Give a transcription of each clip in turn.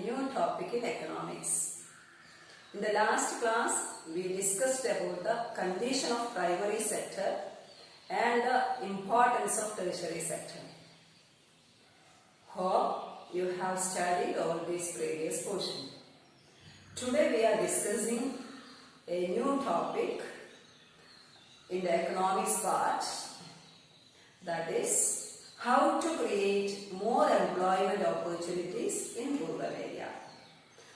new topic in economics. In the last class, we discussed about the condition of primary sector and the importance of tertiary sector. Hope you have studied all these previous portions. Today we are discussing a new topic in the economics part, that is how to create more employment opportunities in rural area.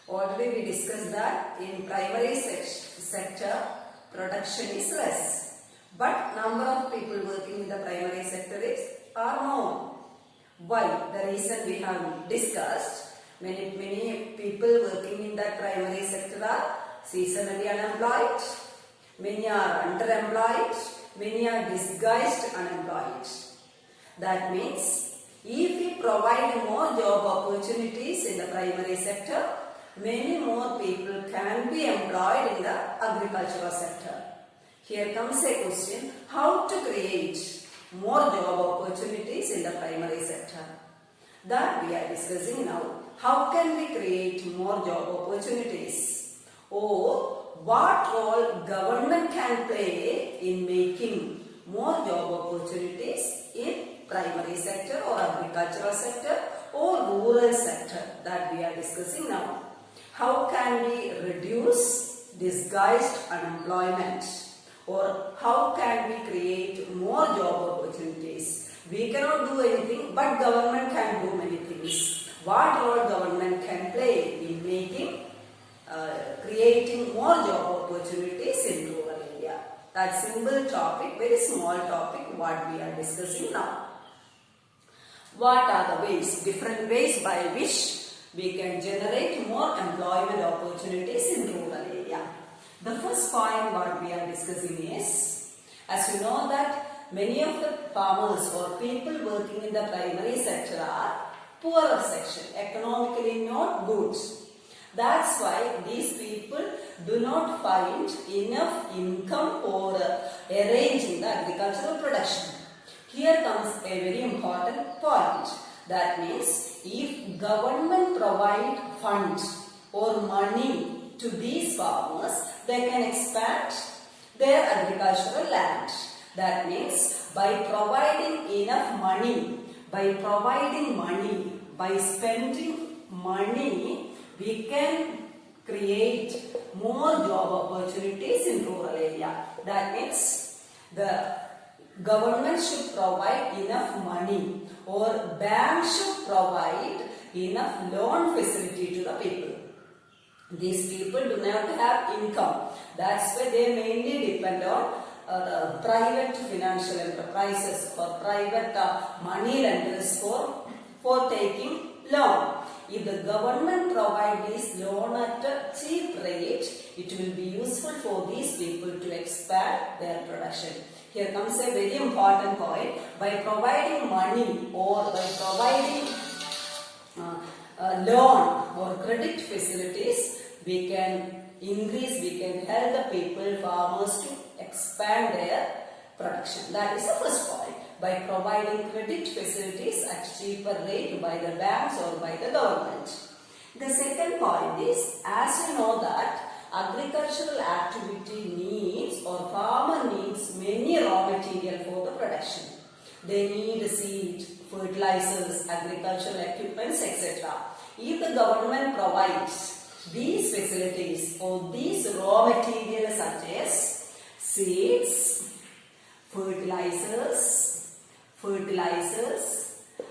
Already we discussed that in primary sector production is less, but number of people working in the primary sector are more. Why? The reason we have discussed, many people working in that primary sector are seasonally unemployed, many are underemployed, many are disguised unemployed. That means if we provide more job opportunities in the primary sector, many more people can be employed in the agricultural sector. Here comes a question, how to create more job opportunities in the primary sector? That we are discussing now. How can we create more job opportunities? Or what role government can play in making more job opportunities in primary sector or agricultural sector or rural sector, that we are discussing now. How can we reduce disguised unemployment, or how can we create more job opportunities? We cannot do anything, but government can do many things. What role government can play in making, creating more job opportunities in rural area? That simple topic, very small topic, what we are discussing now. What are the ways, different ways by which we can generate more employment opportunities in rural area? The first point what we are discussing is, as you know that many of the farmers or people working in the primary sector are poorer section, economically not good. That's why these people do not find enough income for arranging the agricultural production. Here comes a very important point. That means if government provide funds or money to these farmers, they can expand their agricultural land. That means by providing enough money, by spending money, we can create more job opportunities in rural area. That means the government should provide enough money, or bank should provide enough loan facility to the people. These people do not have income. That's why they mainly depend on the private financial enterprises or private money lenders for taking loan. If the government provide this loan at a cheap rate, it will be useful for these people to expand their production. Here comes a very important point. By providing money or by providing loan or credit facilities, we can increase, we can help the people, farmers to expand their production. That is the first point. By providing credit facilities at cheaper rate by the banks or by the government. The second point is, as you know that agricultural activity needs or farmer needs many raw material for the production. They need seed, fertilizers, agricultural equipments, etc. If the government provides these facilities or these raw materials such as seeds, fertilizers,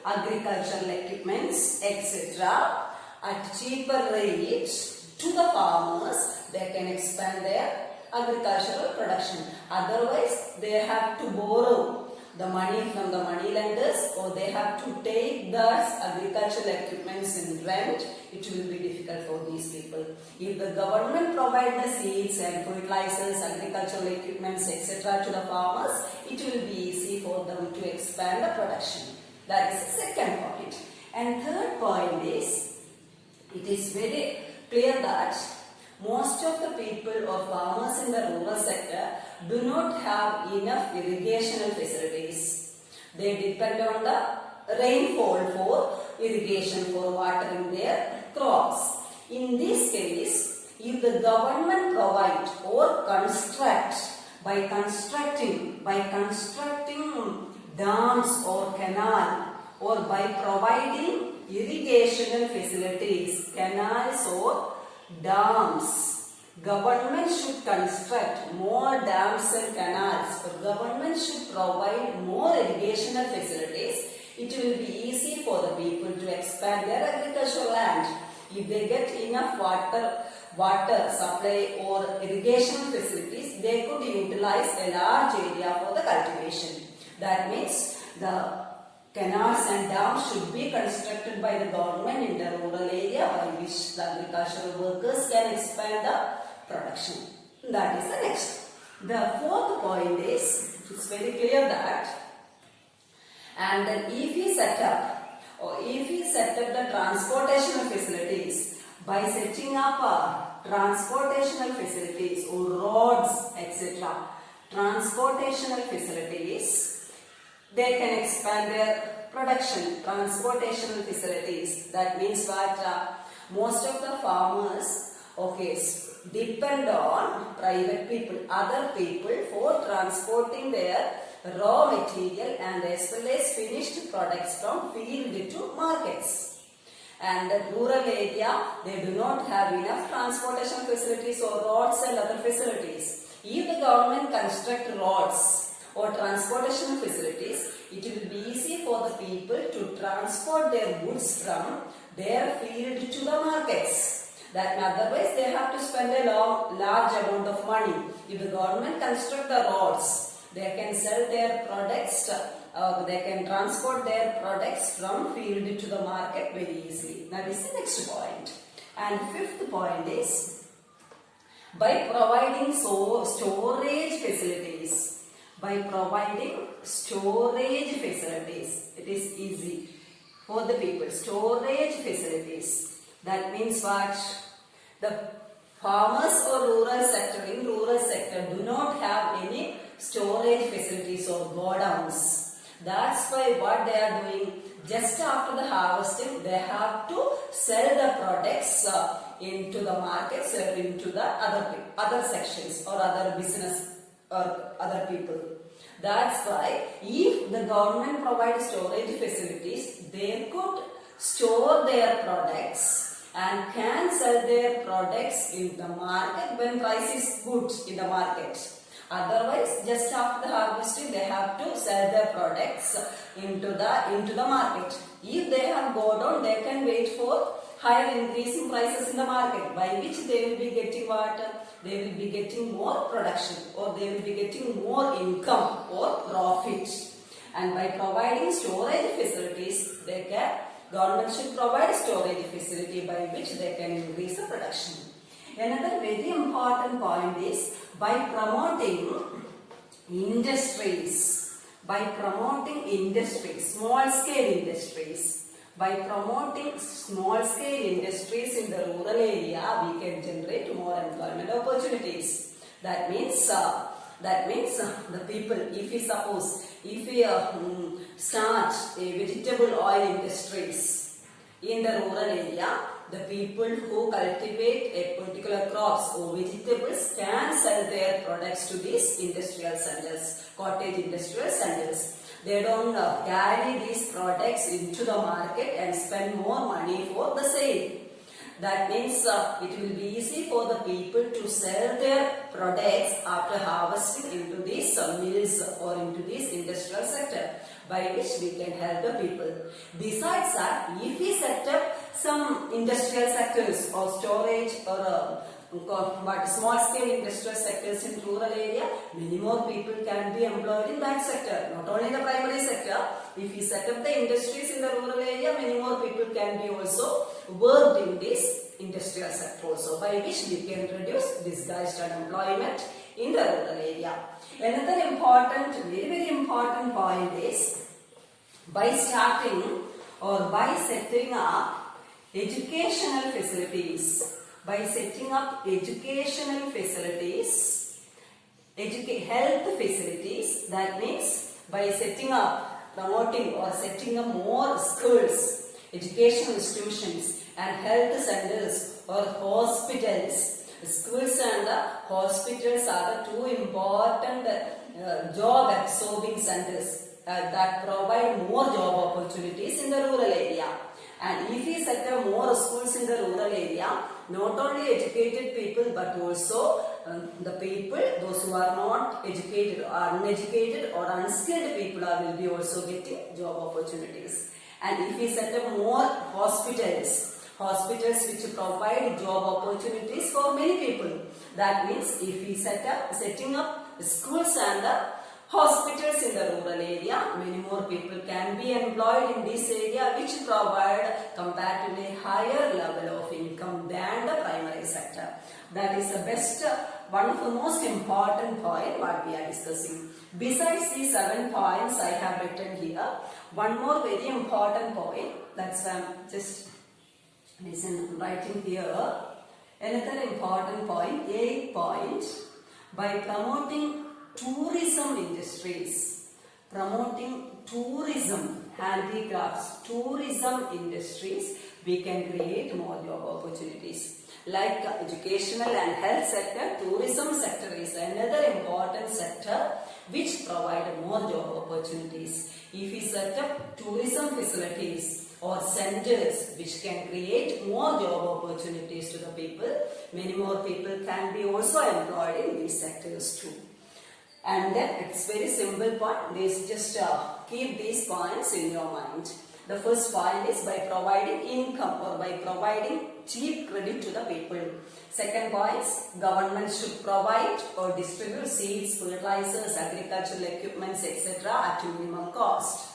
agricultural equipments, etc. at cheaper rates to the farmers, they can expand their agricultural production. Otherwise, they have to borrow the money from the money lenders, or they have to take those agricultural equipments in rent. It will be difficult for these people. If the government provides the seeds and fertilizers, agricultural equipments, etc. to the farmers, it will be easy for them to expand the production. That is the second point. And third point is, it is very clear that most of the people or farmers in the rural sector do not have enough irrigational facilities. They depend on the rainfall for irrigation, for watering their crops. the government provide or construct by constructing dams or canal, or by providing irrigational facilities, canals or dams. Government should construct more dams and canals, or government should provide more irrigational facilities. It will be easy for the people to expand their agricultural land. If they get enough water supply or irrigation facilities, they could utilize a large area for the cultivation. That means the canals and dams should be constructed by the government in the rural area, by which the agricultural workers can expand the production. That is the next. The fourth point is, it's very clear that, and then if we set up the transportational facilities by setting up transportational facilities or roads, etc. Transportational facilities, they can expand their production. Transportational facilities, that means that most of the farmers, depend on private people, other people for transporting their raw material and as well as finished products from field to markets. And the rural area, they do not have enough transportation facilities or roads and other facilities. If the government construct roads or transportation facilities, it will be easy for the people to transport their goods from their field to the markets. That otherwise they have to spend a large amount of money. If the government construct the roads, they can sell their products, they can transport their products from field to the market very easily. That is the next point. And fifth point is, by providing storage facilities. By providing storage facilities, it is easy for the people. Storage facilities. That means what? The farmers or rural sector do not have any storage facilities or godowns. That's why what they are doing, just after the harvesting, they have to sell the products into the markets or into the other sections or other business or other people. That's why if the government provides storage facilities, they could store their products and can sell their products in the market when price is good in the market. Otherwise, just after the harvesting, they have to sell their products into the market. If they have go down, they can wait for higher increasing prices in the market, by which they will be getting what? They will be getting more production, or they will be getting more income or profit. And by providing storage facilities, government should provide storage facility by which they can increase the production. Another very important point is, by promoting industries, small scale industries, by promoting small scale industries in the rural area, we can generate more employment opportunities. That means the people, if we start a vegetable oil industries in the rural area, the people who cultivate a particular crops or vegetables can sell their products to these industrial centers, cottage industrial centers. They don't carry these products into the market and spend more money for the sale. That means it will be easy for the people to sell their products after harvesting into these mills or into this industrial sector, by which we can help the people. Besides that, if we set up some industrial sectors or storage or small scale industrial sectors in rural area, many more people can be employed in that sector. Not only the primary sector, if we set up the industries in the rural area, many more people can be also worked in this industrial sector also, by which we can reduce disguised unemployment in the rural area. Another important, very important point is, by starting or by setting up educational facilities. By setting up educational facilities, health facilities, that means by setting up, promoting or setting up more schools, educational institutions and health centers or hospitals, Schools and the hospitals are the two important job absorbing centers that provide more job opportunities in the rural area. And if we set up more schools in the rural area, not only educated people but also the people, those who are not educated or uneducated or unskilled people will be also getting job opportunities. And if we set up more hospitals which provide job opportunities for many people, that means if we setting up schools and the hospitals in the rural area, many more people can be employed in this area, which provide comparatively higher level of income than the primary sector. That is the best, one of the most important point what we are discussing. Besides these 7 points I have written here, one more very important point, that's just listen, writing here. Another important point, 8th point, by promoting tourism industries, handicrafts, tourism industries, we can create more job opportunities. Like educational and health sector, tourism sector is another important sector which provide more job opportunities. If we set up tourism facilities or centers which can create more job opportunities to the people, many more people can be also employed in these sectors too. And then it's very simple point. Just keep these points in your mind. The first point is by providing income or by providing cheap credit to the people. Second point is government should provide or distribute seeds, fertilizers, agricultural equipments, etc. at minimum cost.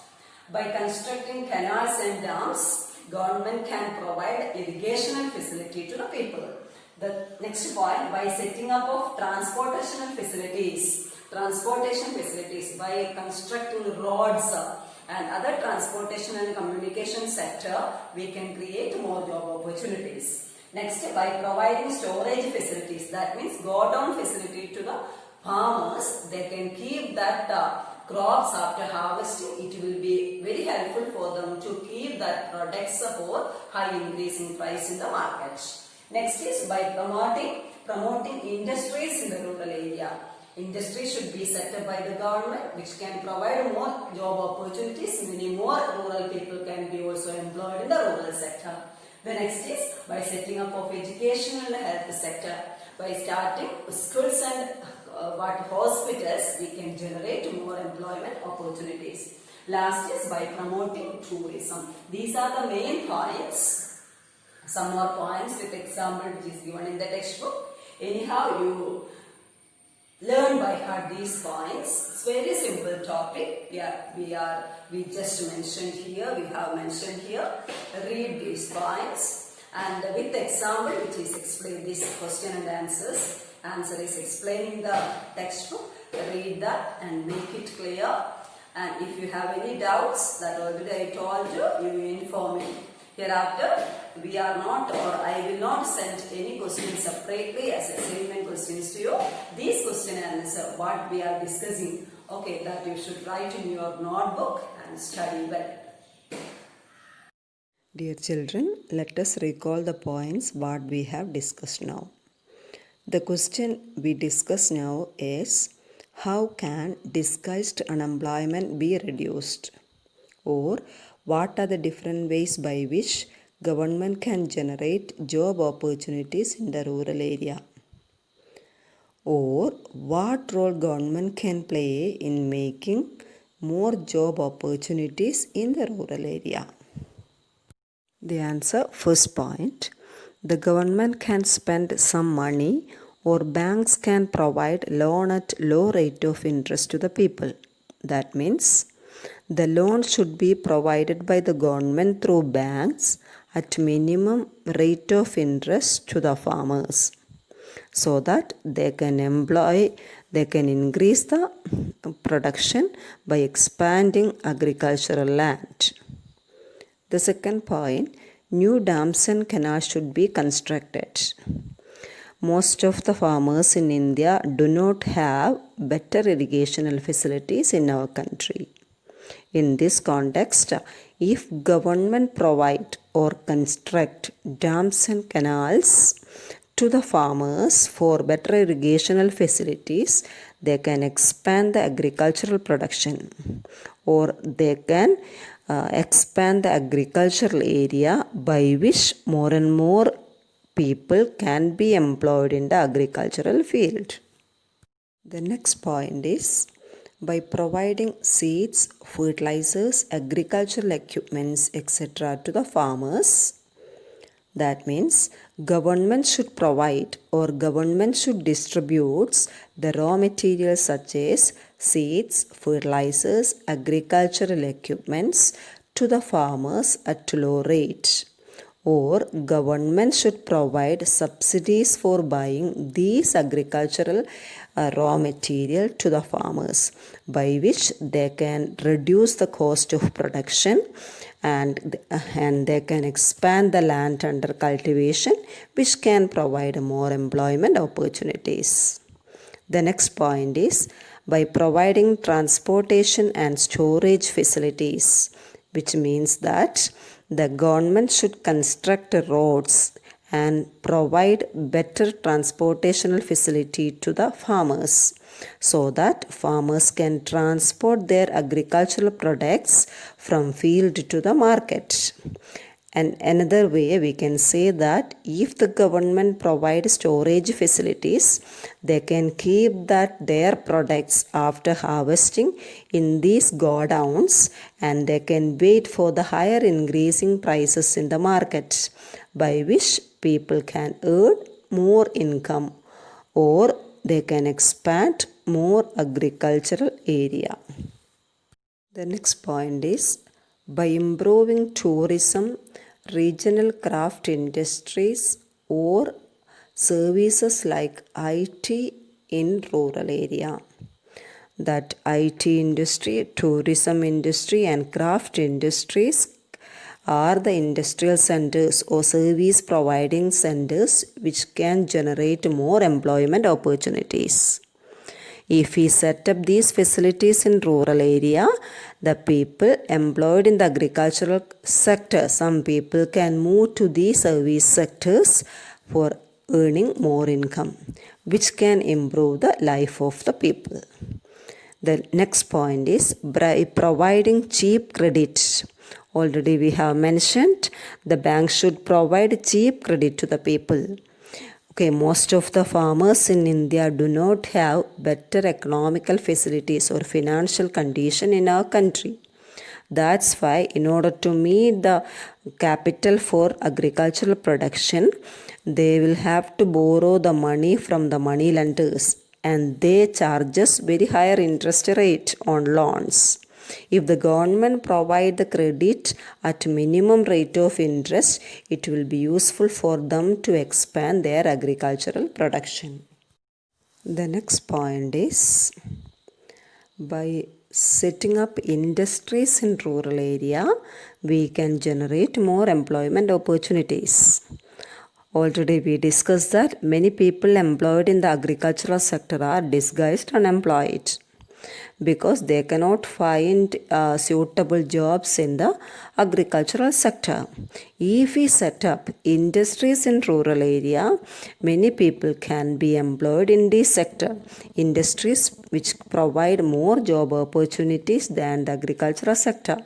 By constructing canals and dams, government can provide irrigational facility to the people. The next point, by setting up of transportational facilities by constructing roads and other transportation and communication sector, we can create more job opportunities. Next, by providing storage facilities, that means go down facility to the farmers, they can keep that crops after harvesting. It will be very helpful for them to keep that products for high increasing price in the market. Next is by promoting industries in the rural area. Industry should be set up by the government which can provide more job opportunities. Many more rural people can be also employed in the rural sector. The next is by setting up of educational and health sector. By starting schools and hospitals, we can generate more employment opportunities. Last is by promoting tourism. These are the main points. Some more points with example which is given in the textbook. Anyhow, you learn by heart these points. It's very simple topic. We just mentioned here. We have mentioned here. Read these points and with example which is explained this question and answers. Answer is explaining the textbook. Read that and make it clear. And if you have any doubts, that already I told you, you will inform me. Hereafter, we are not, or I will not send any questions separately as assignment questions to you. These question and answer, what we are discussing, okay, that you should write in your notebook and study well. Dear children, let us recall the points what we have discussed now. The question we discuss now is, how can disguised unemployment be reduced? Or what are the different ways by which government can generate job opportunities in the rural area? Or what role government can play in making more job opportunities in the rural area? The answer, first point, the government can spend some money or banks can provide loan at low rate of interest to the people. That means the loan should be provided by the government through banks at minimum rate of interest to the farmers so that they can increase the production by expanding agricultural land. The second point, new dams and canals should be constructed. Most of the farmers in India do not have better irrigational facilities in our country. In this context, if government provide or construct dams and canals to the farmers for better irrigational facilities, they can expand the agricultural production, or they can expand the agricultural area by which more and more people can be employed in the agricultural field. The next point is by providing seeds, fertilizers, agricultural equipments, etc. to the farmers. That means government should provide or government should distribute the raw materials such as seeds, fertilizers, agricultural equipments to the farmers at low rate. Or government should provide subsidies for buying these agricultural raw material to the farmers, by which they can reduce the cost of production and they can expand the land under cultivation, which can provide more employment opportunities. The next point is by providing transportation and storage facilities, which means that the government should construct roads and provide better transportational facility to the farmers so that farmers can transport their agricultural products from field to the market. And another way we can say that if the government provides storage facilities, they can keep their products after harvesting in these godowns, and they can wait for the higher increasing prices in the market, by which people can earn more income or they can expand more agricultural area. The next point is by improving tourism, regional craft industries or services like IT in rural area. That IT industry, tourism industry and craft industries are the industrial centers or service providing centers which can generate more employment opportunities. If we set up these facilities in rural area, the people employed in the agricultural sector, some people can move to these service sectors for earning more income, which can improve the life of the people. The next point is by providing cheap credit. Already we have mentioned the bank should provide cheap credit to the people. Okay, most of the farmers in India do not have better economical facilities or financial condition in our country. That's why in order to meet the capital for agricultural production, they will have to borrow the money from the money lenders, and they charge us very higher interest rate on loans. If the government provide the credit at minimum rate of interest, it will be useful for them to expand their agricultural production. The next point is by setting up industries in rural area, we can generate more employment opportunities. Already we discussed that many people employed in the agricultural sector are disguised unemployed because they cannot find suitable jobs in the agricultural sector. If we set up industries in rural area, many people can be employed in this sector. Industries which provide more job opportunities than the agricultural sector.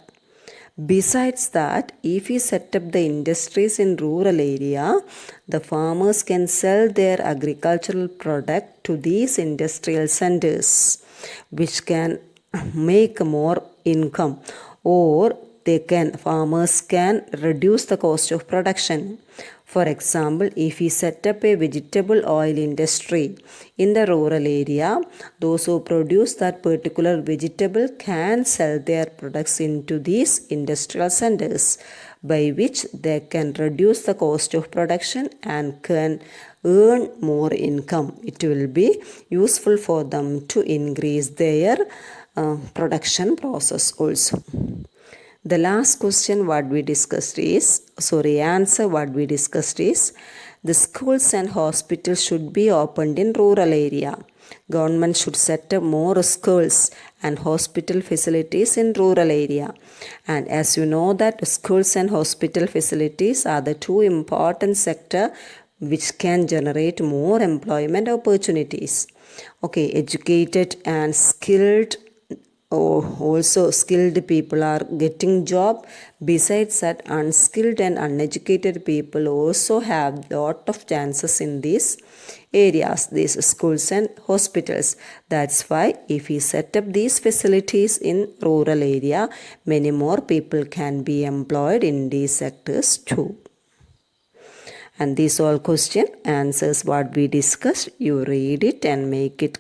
Besides that, if we set up the industries in rural area, the farmers can sell their agricultural product to these industrial centers, which can make more income, or farmers can reduce the cost of production. For example, if we set up a vegetable oil industry in the rural area, those who produce that particular vegetable can sell their products into these industrial centers, by which they can reduce the cost of production and can earn more income. It will be useful for them to increase their production process also. The last question what we discussed is, answer what we discussed is, the schools and hospitals should be opened in rural area. Government should set up more schools and hospital facilities in rural area. And as you know that schools and hospital facilities are the two important sector which can generate more employment opportunities. Okay, educated and skilled or also skilled people are getting job. Besides that, unskilled and uneducated people also have lot of chances in these areas, these schools and hospitals. That's why if we set up these facilities in rural area, many more people can be employed in these sectors too. And these all question answers what we discussed, you read it and make it